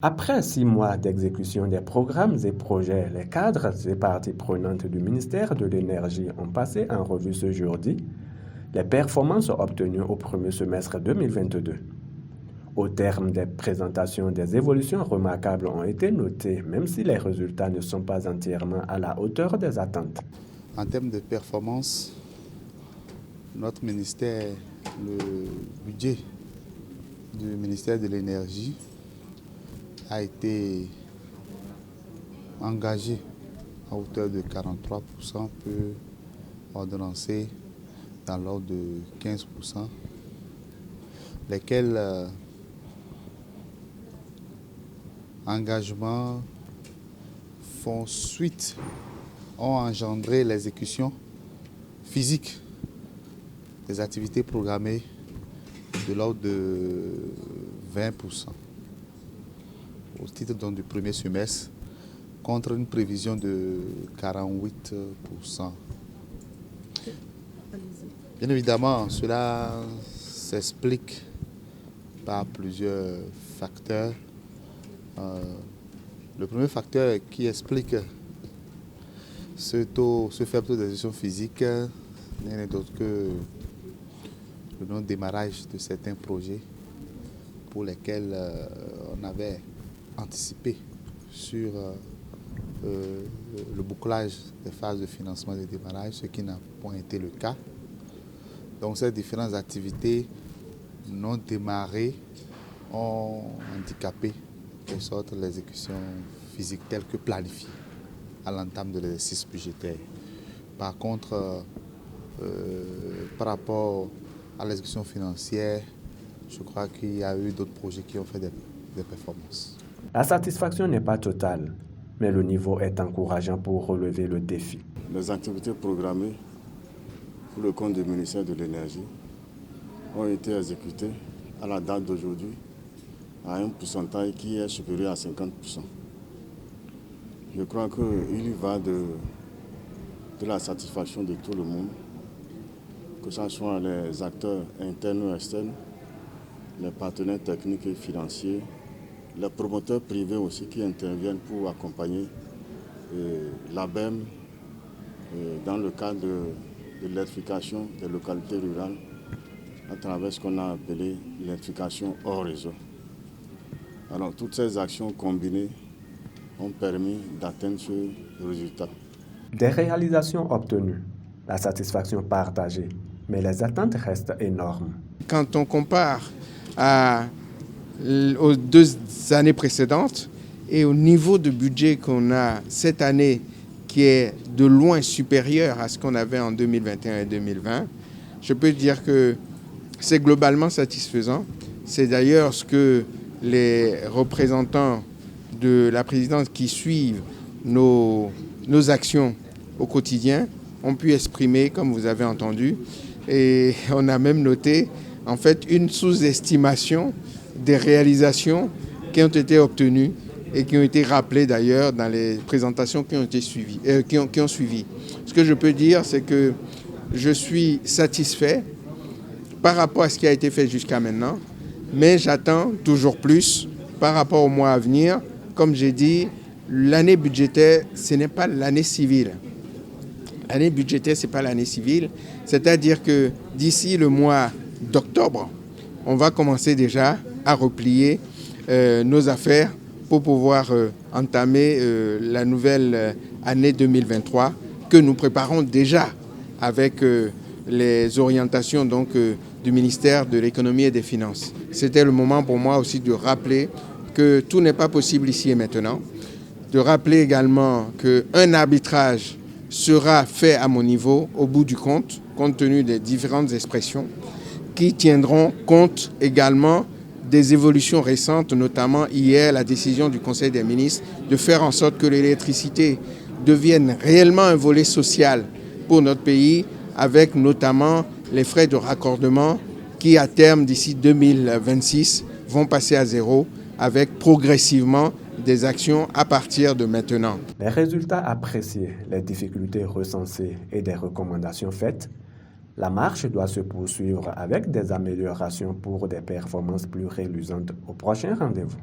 Après 6 mois d'exécution des programmes et projets, les cadres et parties prenantes du ministère de l'Énergie ont passé en revue ce jeudi les performances obtenues au premier semestre 2022. Au terme des présentations, des évolutions remarquables ont été notées, même si les résultats ne sont pas entièrement à la hauteur des attentes. En termes de performance, notre ministère, le budget du ministère de l'Énergie a été engagé à hauteur de 43%, peu ordonnancé dans l'ordre de 15%, lesquels engagements font suite, ont engendré l'exécution physique des activités programmées de l'ordre de 20%. Au titre donc du premier semestre, contre une prévision de 48%. Bien évidemment, cela s'explique par plusieurs facteurs. Le premier facteur qui explique ce faible taux d'exécution physique n'est d'autre que le non-démarrage de certains projets pour lesquels on avait anticipé sur le bouclage des phases de financement et de démarrage, ce qui n'a point été le cas. Donc ces différentes activités non démarrées ont handicapé de sorte l'exécution physique telle que planifiée à l'entame de l'exercice budgétaire. Par contre, par rapport à l'exécution financière, je crois qu'il y a eu d'autres projets qui ont fait des performances. La satisfaction n'est pas totale, mais le niveau est encourageant pour relever le défi. Les activités programmées pour le compte du ministère de l'Énergie ont été exécutées à la date d'aujourd'hui à un pourcentage qui est supérieur à 50%. Je crois qu'il y va de la satisfaction de tout le monde, que ce soit les acteurs internes ou externes, les partenaires techniques et financiers, les promoteurs privés aussi qui interviennent pour accompagner l'ABEM dans le cadre de l'électrification des localités rurales à travers ce qu'on a appelé l'électrification hors réseau. Alors toutes ces actions combinées ont permis d'atteindre ce résultat. Des réalisations obtenues, la satisfaction partagée, mais les attentes restent énormes. Quand on compare aux 2 années précédentes et au niveau de budget qu'on a cette année qui est de loin supérieur à ce qu'on avait en 2021 et 2020, je peux dire que c'est globalement satisfaisant. C'est d'ailleurs ce que les représentants de la présidence qui suivent nos actions au quotidien ont pu exprimer, comme vous avez entendu. Et on a même noté en fait une sous-estimation des réalisations qui ont été obtenues et qui ont été rappelées d'ailleurs dans les présentations qui ont été suivies, qui ont suivi. Ce que je peux dire, c'est que je suis satisfait par rapport à ce qui a été fait jusqu'à maintenant, mais j'attends toujours plus par rapport au mois à venir. Comme j'ai dit, l'année budgétaire, ce n'est pas l'année civile. L'année budgétaire, ce n'est pas l'année civile. C'est-à-dire que d'ici le mois d'octobre, on va commencer déjà à replier nos affaires pour pouvoir entamer la nouvelle année 2023 que nous préparons déjà avec les orientations donc, du ministère de l'Économie et des Finances. C'était le moment pour moi aussi de rappeler que tout n'est pas possible ici et maintenant, de rappeler également qu'un arbitrage sera fait à mon niveau au bout du compte tenu des différentes expressions qui tiendront compte également des évolutions récentes, notamment hier la décision du Conseil des ministres de faire en sorte que l'électricité devienne réellement un volet social pour notre pays, avec notamment les frais de raccordement qui à terme d'ici 2026 vont passer à 0 avec progressivement des actions à partir de maintenant. Les résultats appréciés, les difficultés recensées et des recommandations faites, la marche doit se poursuivre avec des améliorations pour des performances plus reluisantes au prochain rendez-vous.